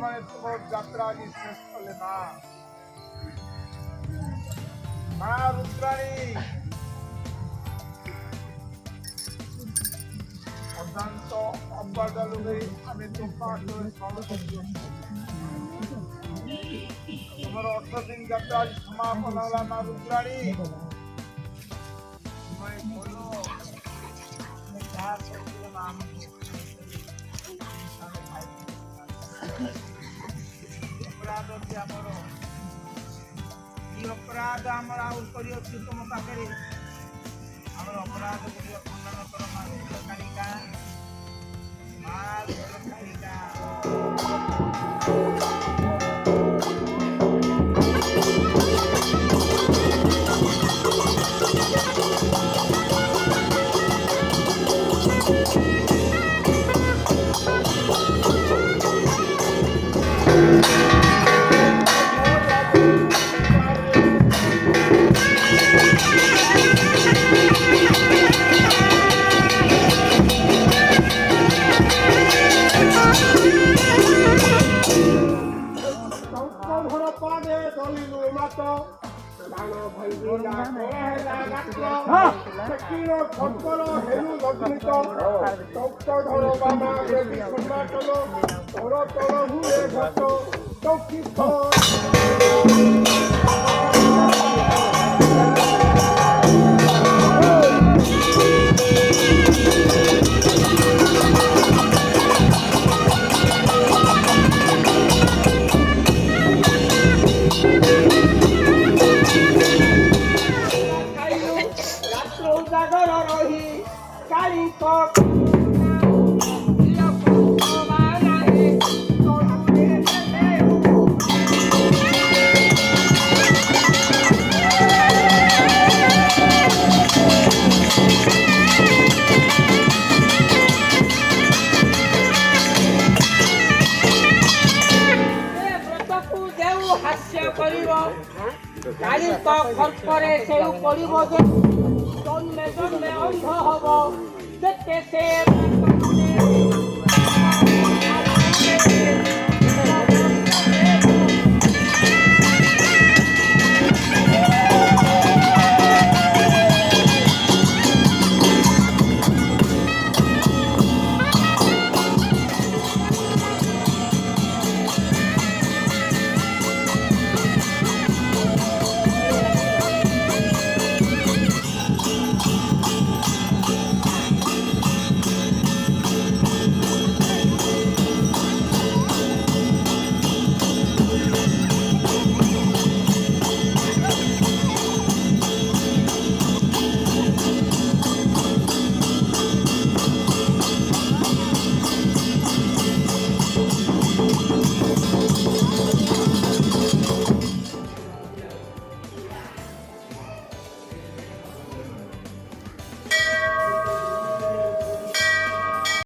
ମାନେ ତୁମ ଯାତ୍ରା ଆଜି ଶେଷ କଲେ ମା ରୁଦ୍ରାଣୀ ଅଦାନ୍ତ ଅବାଦାଲୁ ନେଇ ଆମେ ତୋ ପାଖରେ ତୁମର 18 ଦିନ ଯାତ୍ରା ଆଜି ସମାପନ ହେଲା ମା ରୁଦ୍ରାଣୀ अपराध आमर आउट करी तुम पाखे आम अपराध खंडन कर कारिका जन्मे अंध हम से